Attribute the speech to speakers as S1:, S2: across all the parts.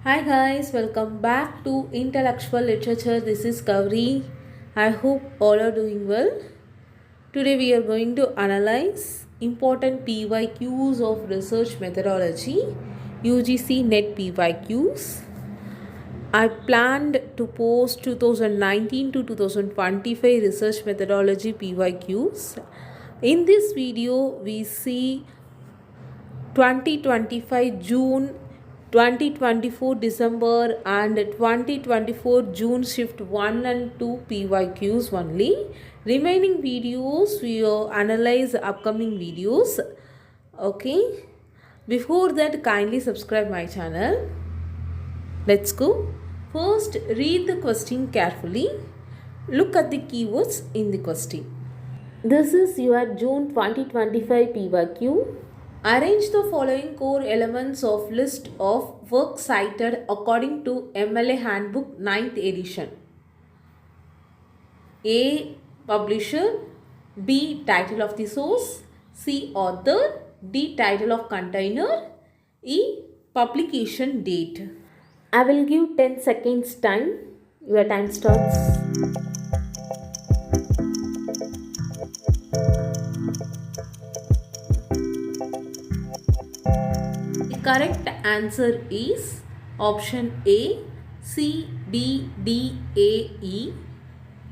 S1: Hi guys, welcome back to Intellectual Literature. This is Gauri. I hope all are doing well. Today we are going to analyze important PYQs of research methodology, UGC NET PYQs. I planned to post 2019 to 2025 research methodology PYQs. In this video, we see 2025 June, 2024 December and 2024 June shift 1 and 2 PYQs only. Remaining videos we will analyze upcoming videos. Okay. Before that, kindly subscribe my channel. Let's go. First, read the question carefully. Look at the keywords in the question. This is your June 2025 PYQ. Arrange the following core elements of list of work cited according to MLA Handbook 9th edition. A. Publisher. B. Title of the source. C. Author. D. Title of container. E. Publication date. I will give 10 seconds time. Your time starts. The correct answer is option A, C, D, D, A, E.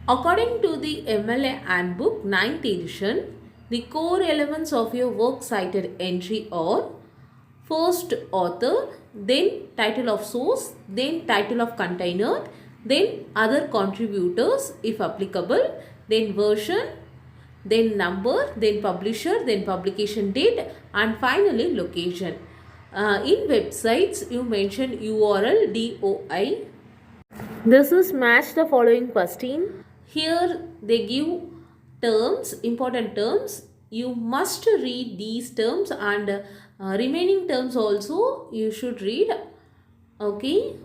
S1: According to the MLA Handbook 9th edition, the core elements of your work cited entry are first author, then title of source, then title of container, then other contributors if applicable, then version, then number, then publisher, then publication date, and finally location. In websites, you mention URL, DOI. This is match the following question. Here they give terms, important terms. You must read these terms and remaining terms also you should read. Okay.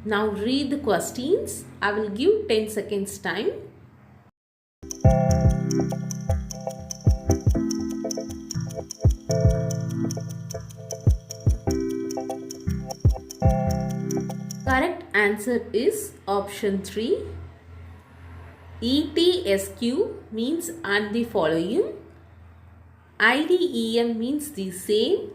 S1: Now read the questions. I will give 10 seconds time. Correct answer is option 3. ETSQ means and the following. IDEM means the same.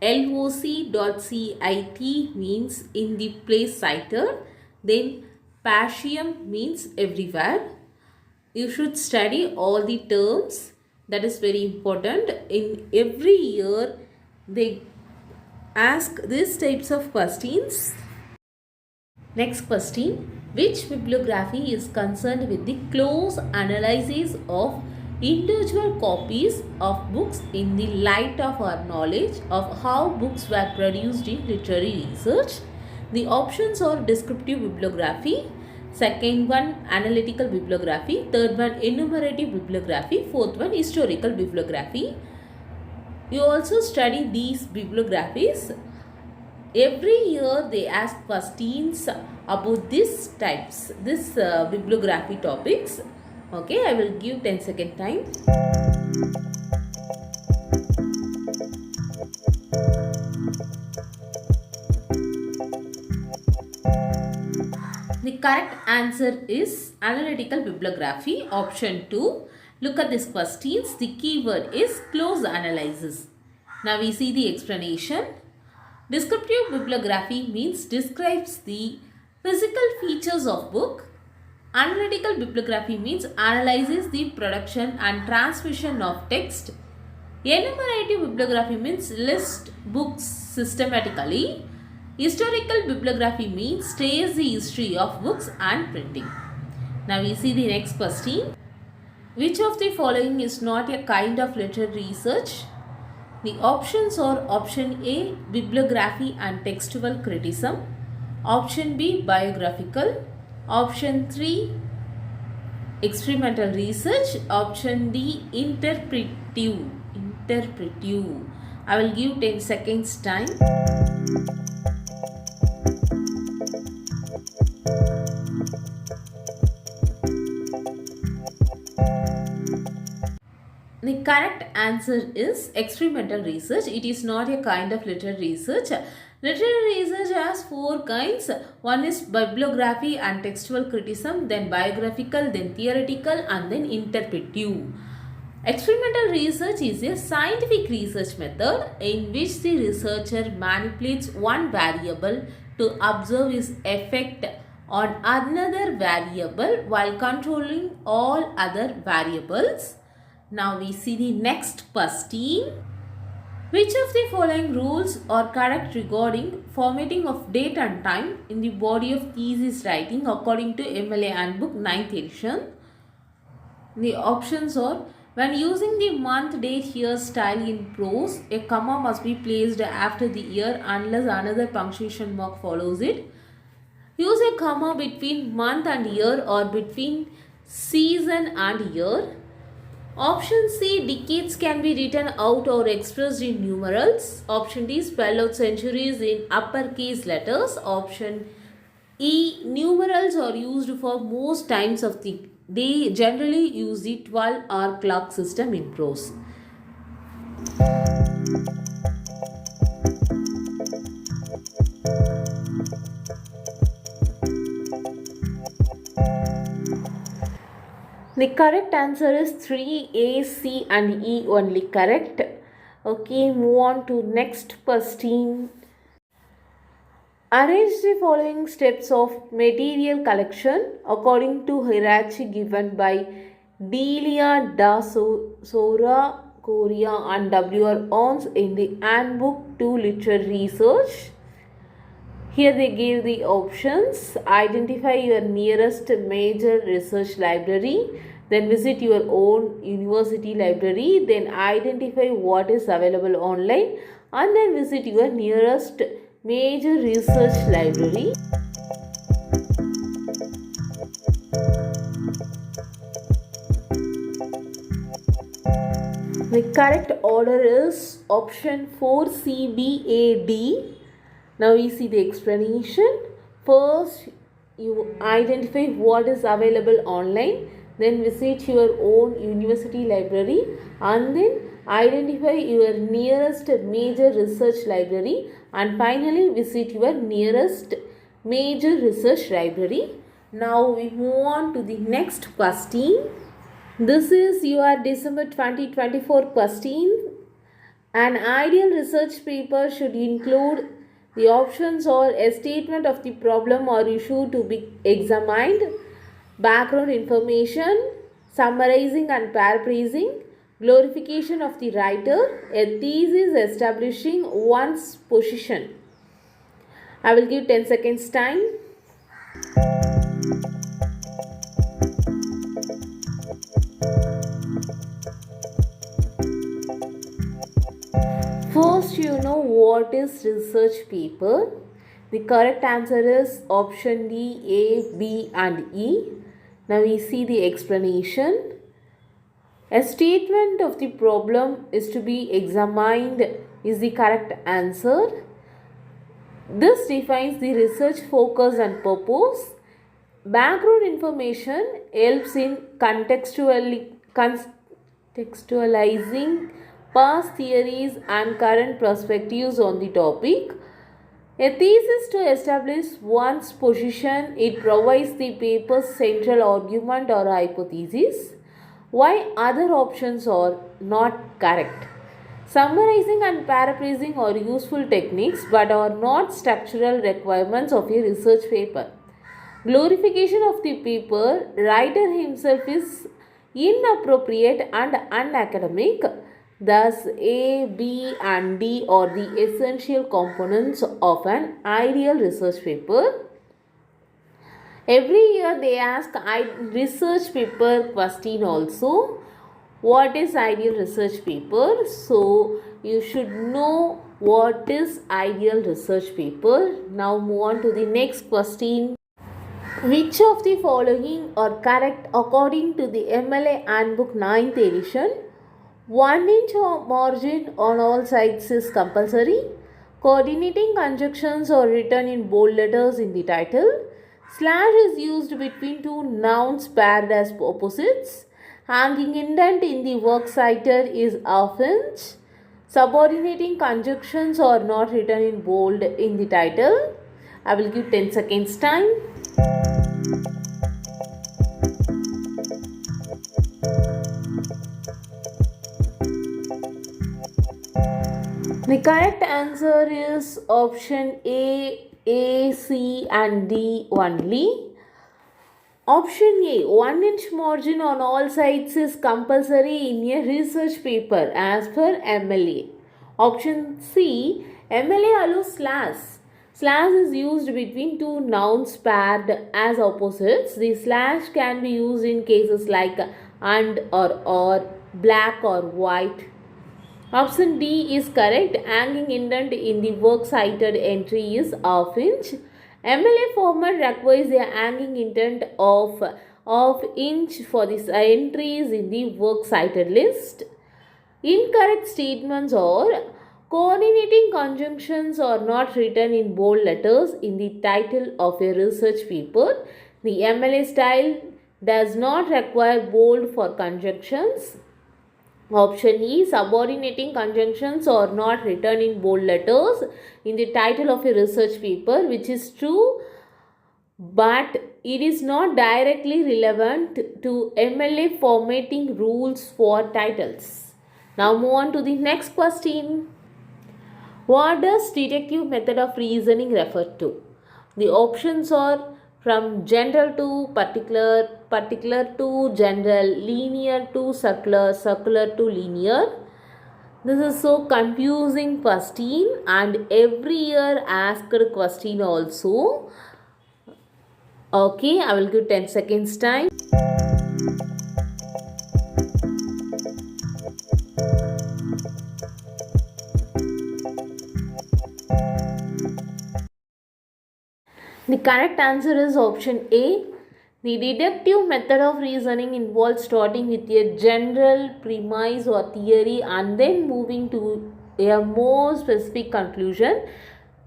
S1: LOC.CIT means in the place cited. Then PASIUM means everywhere. You should study all the terms. That is very important. In every year they ask these types of questions. Next question. Which bibliography is concerned with the close analysis of individual copies of books in the light of our knowledge of how books were produced in literary research? The options are descriptive bibliography, second one analytical bibliography, third one enumerative bibliography, fourth one historical bibliography. You also study these bibliographies. Every year they ask questions about these types, this bibliography topics. Okay, I will give 10 second time. The correct answer is analytical bibliography, option 2. Look at these questions. The keyword is close analysis. Now we see the explanation. Descriptive bibliography means describes the physical features of book. Analytical bibliography means analyzes the production and transmission of text. Enumerative bibliography means lists books systematically. Historical bibliography means trace the history of books and printing. Now we see the next question. Which of the following is not a kind of literary research? The options are option A, bibliography and textual criticism. Option B, biographical. Option 3, experimental research. Option D, interpretive. I will give 10 seconds time. The The correct answer is experimental research. It is not a kind of literary research. Literary research has four kinds. One is bibliography and textual criticism, then biographical, then theoretical, and then interpretive. Experimental research is a scientific research method in which the researcher manipulates one variable to observe its effect on another variable while controlling all other variables. Now we see the next question. Which of the following rules are correct regarding formatting of date and time in the body of thesis writing according to MLA Handbook 9th edition? The options are: when using the month, date, year style in prose, a comma must be placed after the year unless another punctuation mark follows it. Use a comma between month and year or between season and year. Option C, decades can be written out or expressed in numerals. Option D, spell out centuries in uppercase letters. Option E, numerals are used for most times of the day. Generally use the 12-hour clock system in prose. The correct answer is 3A, C and E only correct. Okay, move on to next question. Arrange the following steps of material collection according to hierarchy given by Delia da Sora, Korea and W.R. Ons in the Handbook to Literary Research. Here they give the options. Identify your nearest major research library, then visit your own university library, then identify what is available online, and then visit your nearest major research library. The correct order is option 4, C, B, A, D. Now we see the explanation. First, you identify what is available online, then visit your own university library, and then identify your nearest major research library, and finally visit your nearest major research library. Now we move on to the next question. This is your December 2024 question. An ideal research paper should include, the options are: a statement of the problem or issue to be examined, background information, summarizing and paraphrasing, glorification of the writer, a thesis establishing one's position. I will give 10 seconds time. First, you know what is research paper. The correct answer is option D, A, B and E. Now we see the explanation. A statement of the problem is to be examined is the correct answer. This defines the research focus and purpose. Background information helps in contextualizing past theories and current perspectives on the topic. A thesis to establish one's position. It provides the paper's central argument or hypothesis. Why other options are not correct. Summarizing and paraphrasing are useful techniques but are not structural requirements of a research paper. Glorification of the paper writer himself is inappropriate and unacademic. Thus, A, B and D are the essential components of an ideal research paper. Every year they ask research paper question also. What is ideal research paper? So, you should know what is ideal research paper. Now move on to the next question. Which of the following are correct according to the MLA Handbook 9th edition? 1 inch margin on all sides is compulsory. Coordinating conjunctions are written in bold letters in the title. Slash is used between two nouns paired as opposites. Hanging indent in the works cited is often. Subordinating conjunctions are not written in bold in the title. I will give 10 seconds time. The correct answer is option A, C and D only. Option A, 1 inch margin on all sides is compulsory in a research paper as per MLA. Option C, MLA allows slash. Slash is used between two nouns paired as opposites. The slash can be used in cases like and or, black or white. Option D is correct. Hanging indent in the works cited entry is half inch. MLA format requires a hanging indent of half inch for the entries in the works cited list. Incorrect statements are coordinating conjunctions are not written in bold letters in the title of a research paper. The MLA style does not require bold for conjunctions. Option E, subordinating conjunctions are not written in bold letters in the title of a research paper, which is true, but it is not directly relevant to MLA formatting rules for titles. Now move on to the next question. What does deductive method of reasoning refer to? The options are from general to particular, particular to general, linear to circular, circular to linear. This is so confusing question and every year asked question also. Okay, I will give 10 seconds time. The correct answer is option A. The deductive method of reasoning involves starting with a general premise or theory and then moving to a more specific conclusion.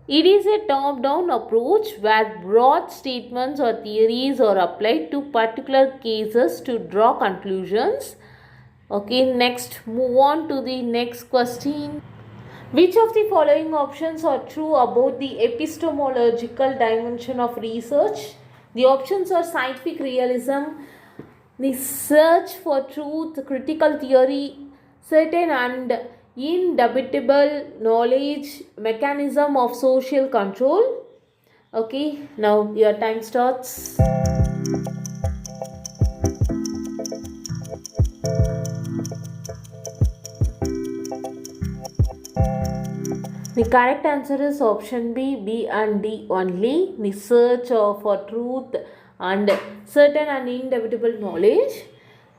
S1: It is a top-down approach where broad statements or theories are applied to particular cases to draw conclusions. Okay, next move on to the next question. Which of the following options are true about the epistemological dimension of research? The options are scientific realism, the search for truth, critical theory, certain and indubitable knowledge, mechanism of social control. Okay, now your time starts. The correct answer is option B, B and D only. The search for truth and certain and indubitable knowledge.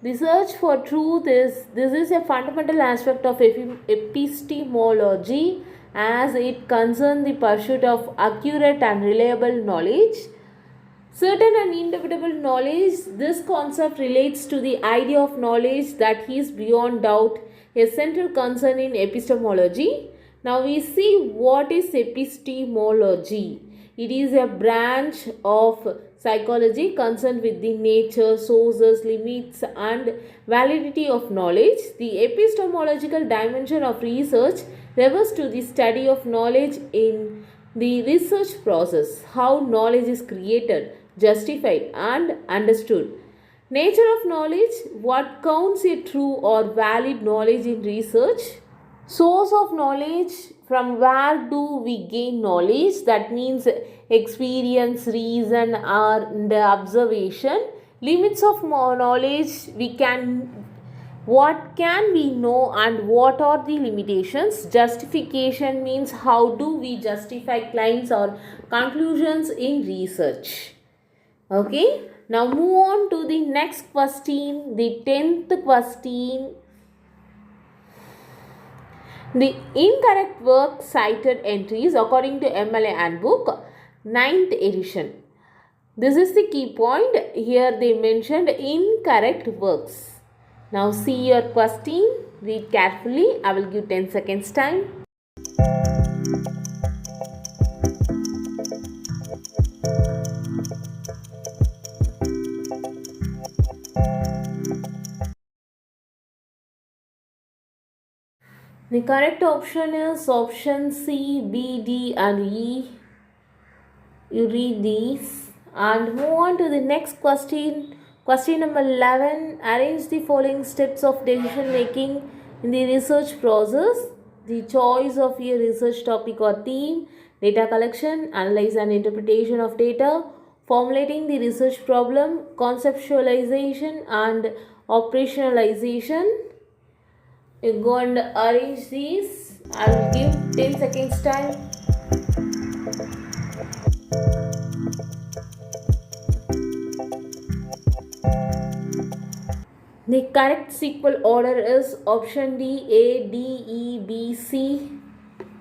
S1: The search for truth is a fundamental aspect of epistemology as it concerns the pursuit of accurate and reliable knowledge. Certain and indubitable knowledge, this concept relates to the idea of knowledge that is beyond doubt, a central concern in epistemology. Now we see what is epistemology. It is a branch of psychology concerned with the nature, sources, limits and validity of knowledge. The epistemological dimension of research refers to the study of knowledge in the research process, how knowledge is created, justified and understood. Nature of knowledge, what counts a true or valid knowledge in research. Source of knowledge, from where do we gain knowledge? That means experience, reason and observation. Limits of knowledge, what can we know and what are the limitations. Justification means how do we justify claims or conclusions in research. Okay, now move on to the next question, the 10th question. The incorrect work cited entries according to MLA Handbook 9th edition. This is the key point. Here they mentioned incorrect works. Now see your question. Read carefully. I will give 10 seconds time. The correct option is option C, B, D and E. You read these and move on to the next question. Question number 11. Arrange the following steps of decision making in the research process. The choice of your research topic or theme, data collection, analysis and interpretation of data, formulating the research problem, conceptualization and operationalization. You go and arrange these. I will give 10 seconds time. The correct sequel order is option D, A, D, E, B, C.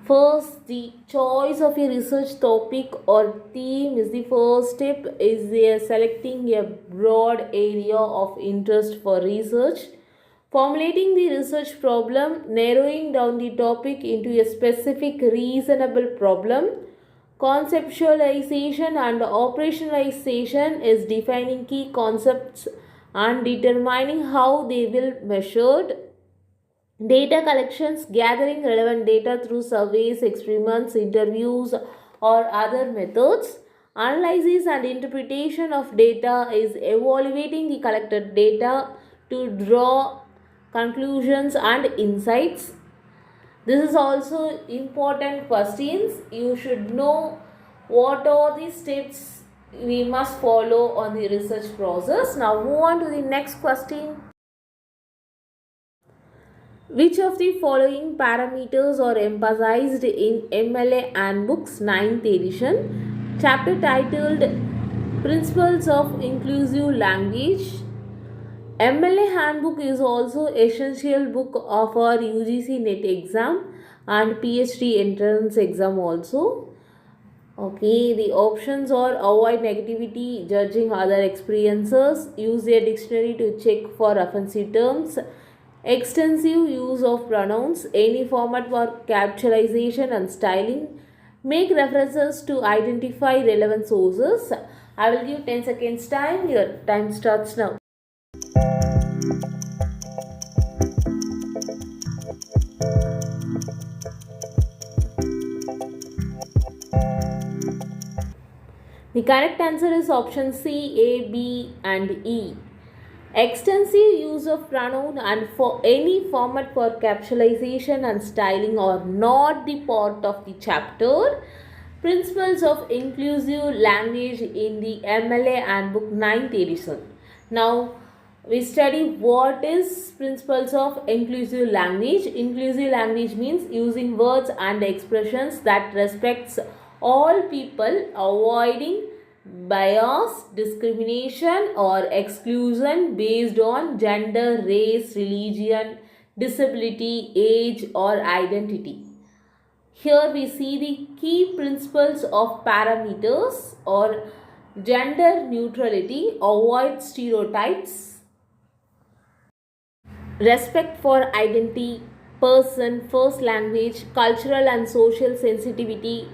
S1: First, the choice of a research topic or theme is the first step is selecting a broad area of interest for research, formulating the research problem, narrowing down the topic into a specific reasonable problem. Conceptualization and operationalization is defining key concepts and determining how they will be measured. Data collections, gathering relevant data through surveys, experiments, interviews, or other methods. Analysis and interpretation of data is evaluating the collected data to draw conclusions and insights. This is also important questions. You should know what are the steps we must follow on the research process. Now move on to the next question. Which of the following parameters are emphasized in MLA Handbook's 9th edition? Chapter titled Principles of Inclusive Language. MLA Handbook is also essential book of our UGC NET exam and PhD entrance exam also. Okay, the options are avoid negativity, judging other experiences, use a dictionary to check for offensive terms, extensive use of pronouns, any format for capitalization and styling, make references to identify relevant sources. I will give 10 seconds time. Your time starts now. The correct answer is option C, A, B and E. Extensive use of pronoun and for any format for capitalization and styling are not the part of the chapter. Principles of Inclusive Language in the MLA Handbook 9th edition. Now we study what is principles of inclusive language. Inclusive language means using words and expressions that respects all people, avoiding bias, discrimination or exclusion based on gender, race, religion, disability, age or identity. Here we see the key principles of parameters or gender neutrality, avoid stereotypes, respect for identity, person, first language, cultural and social sensitivity,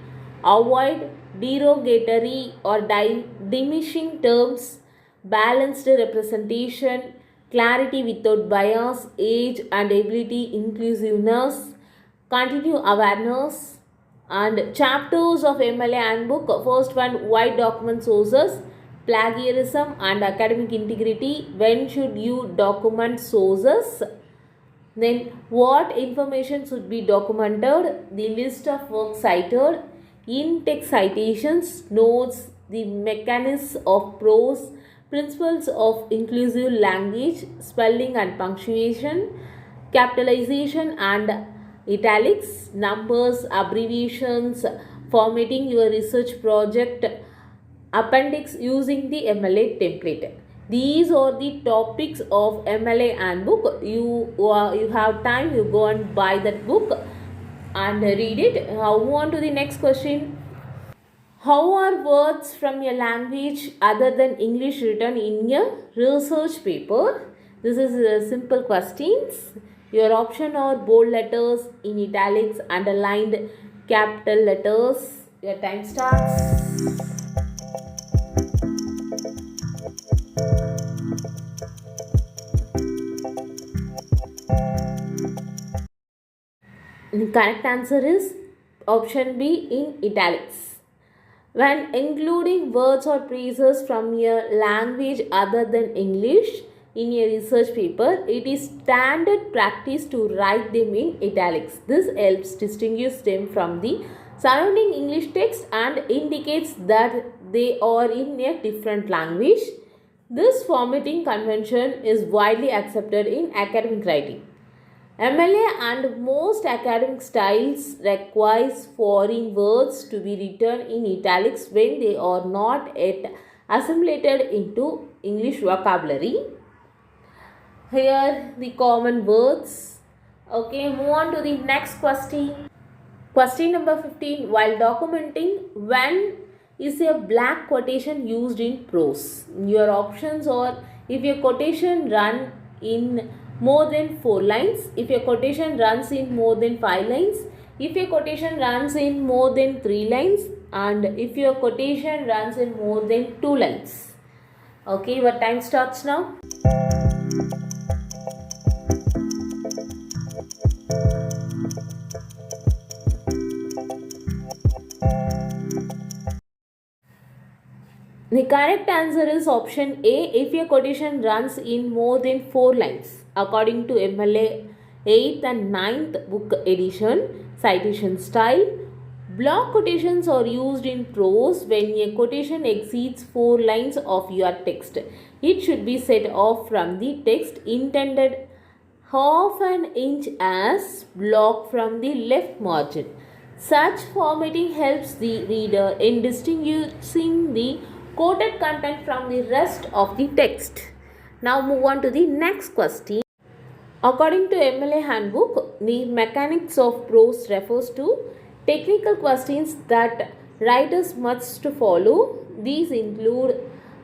S1: avoid derogatory or diminishing terms, balanced representation, clarity without bias, age and ability inclusiveness, continue awareness, and chapters of MLA Handbook. First one, wide document sources, plagiarism and academic integrity. When should you document sources? Then what information should be documented? The list of work cited, in-text citations, notes, the mechanics of prose, principles of inclusive language, spelling and punctuation, capitalization and italics, numbers, abbreviations, formatting your research project, appendix using the MLA template. These are the topics of MLA Handbook. You have time, you go and buy that book and read it. Now move on to the next question. How are words from a language other than English written in a research paper? This is a simple questions. Your option are bold letters, in italics, underlined, capital letters. Your time starts. Correct answer is option B in italics. When including words or phrases from a language other than English in a research paper, it is standard practice to write them in italics. This helps distinguish them from the surrounding English text and indicates that they are in a different language. This formatting convention is widely accepted in academic writing. MLA and most academic styles requires foreign words to be written in italics when they are not yet assimilated into English vocabulary. Here the common words. Okay, move on to the next question. Question number 15. While documenting, when is a black quotation used in prose? Your options are: if a quotation runs in more than 4 lines, if a quotation runs in more than 5 lines, if a quotation runs in more than 3 lines, and if your quotation runs in more than 2 lines. Okay, your time starts now. The correct answer is option A, if a quotation runs in more than 4 lines. According to MLA 8th and 9th book edition, citation style, block quotations are used in prose when a quotation exceeds 4 lines of your text. It should be set off from the text intended half an inch as block from the left margin. Such formatting helps the reader in distinguishing the quoted content from the rest of the text. Now move on to the next question. According to MLA handbook, the mechanics of prose refers to technical questions that writers must follow. These include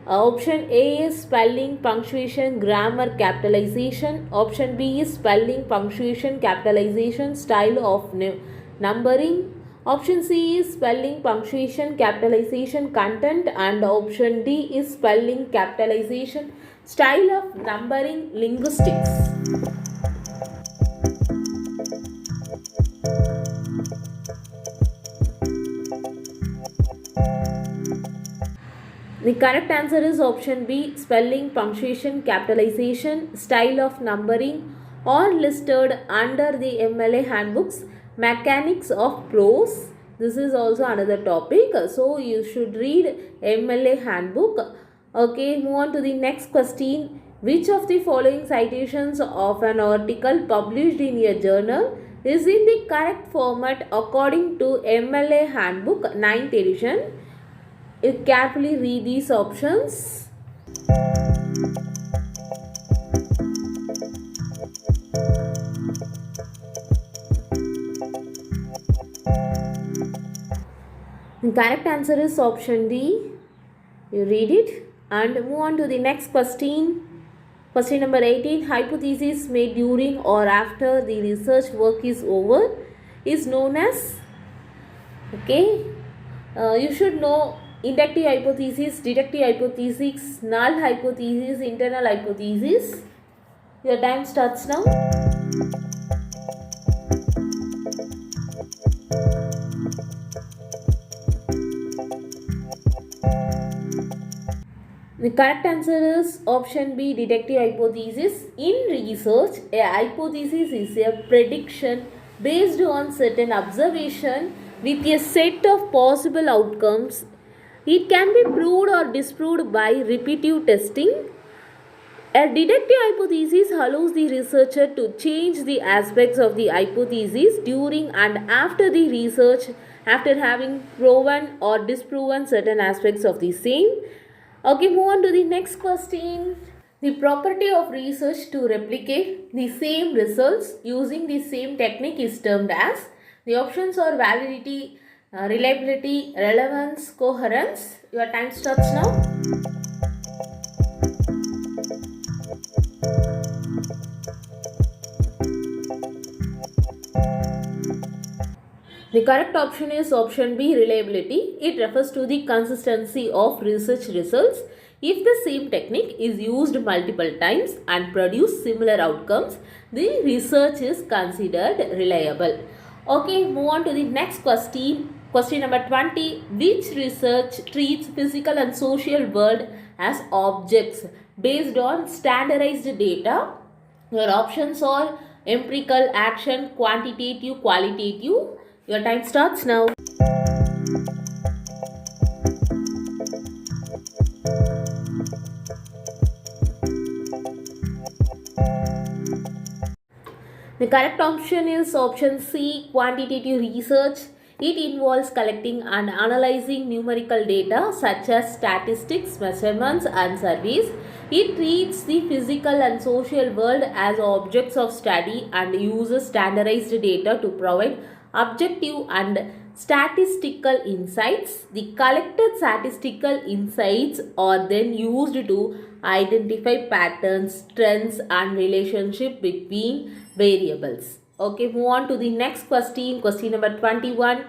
S1: option A is spelling, punctuation, grammar, capitalization. Option B is spelling, punctuation, capitalization, style of numbering. Option C is spelling, punctuation, capitalization, content, and option D is spelling, capitalization, style of numbering, linguistics. The correct answer is option B, spelling, punctuation, capitalization, style of numbering, are listed under the MLA handbooks mechanics of prose. This is also another topic, so you should read MLA handbook. Okay, move on to the next question. Which of the following citations of an article published in a journal is in the correct format according to MLA handbook 9th edition? You carefully read these options. The correct answer is option D. You read it and move on to the next question. Question number 18. Hypothesis made during or after the research work is over is known as, okay, you should know inductive hypothesis, deductive hypothesis, null hypothesis, internal hypothesis. Your time starts now. The correct answer is option B, deductive hypothesis. In research, a hypothesis is a prediction based on certain observation with a set of possible outcomes. It can be proved or disproved by repetitive testing. A deductive hypothesis allows the researcher to change the aspects of the hypothesis during and after the research after having proven or disproven certain aspects of the same. Okay, move on to the next question. The property of research to replicate the same results using the same technique is termed as, the options are validity, reliability, relevance, coherence. Your time starts now. The correct option is option B, reliability. It refers to the consistency of research results. If the same technique is used multiple times and produce similar outcomes, the research is considered reliable. Okay, move on to the next question. Question number 20. Which research treats physical and social world as objects based on standardized data? Your options are empirical, action, quantitative, qualitative. Your time starts now. The correct option is option C, quantitative research. It involves collecting and analyzing numerical data such as statistics, measurements, and surveys. It treats the physical and social world as objects of study and uses standardized data to provide objective and statistical insights. The collected statistical insights are then used to identify patterns, trends, and relationship between variables. Okay, move on to the next question. Question number 21.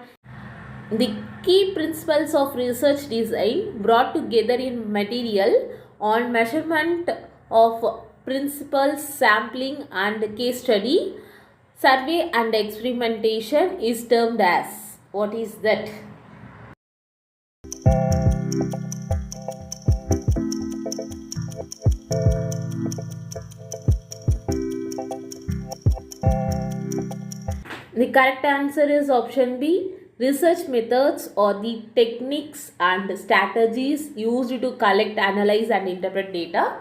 S1: The key principles of research design brought together in material on measurement of principles, sampling and case study, survey and experimentation is termed as. What is that? The correct answer is option B. Research methods or the techniques and strategies used to collect, analyze and interpret data.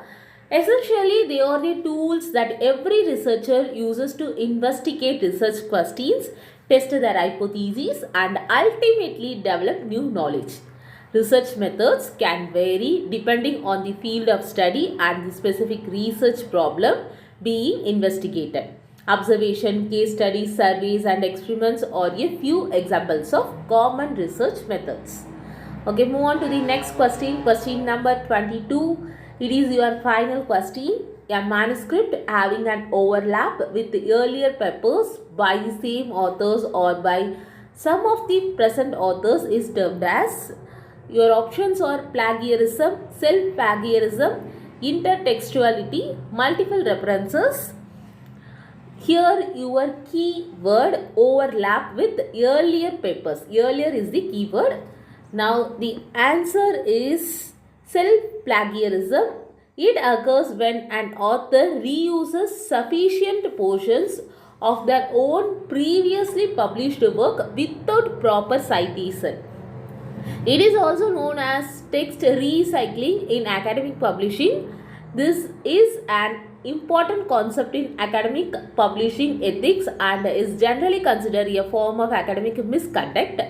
S1: Essentially, they are the tools that every researcher uses to investigate research questions, test their hypotheses and ultimately develop new knowledge. Research methods can vary depending on the field of study and the specific research problem being investigated. Observation, case studies, surveys and experiments are a few examples of common research methods. Okay, move on to the next question. Question number 22. It is your final question. A manuscript having an overlap with the earlier papers by the same authors or by some of the present authors is termed as. Your options are plagiarism, self-plagiarism, intertextuality, multiple references. Here your keyword overlap with earlier papers. Earlier is the keyword. Now the answer is self-plagiarism. It occurs when an author reuses sufficient portions of their own previously published work without proper citation. It is also known as text recycling in academic publishing. This is an important concept in academic publishing ethics and is generally considered a form of academic misconduct.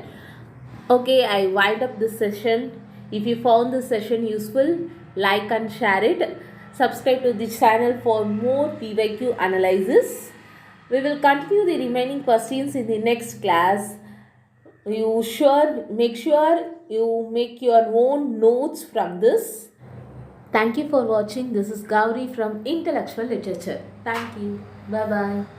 S1: Okay, I wind up this session. If you found this session useful, like and share it. Subscribe to this channel for more PYQ analysis. We will continue the remaining questions in the next class. Make sure you make your own notes from this. Thank you for watching. This is Gauri from Intellectual Literature. Thank you. Bye-bye.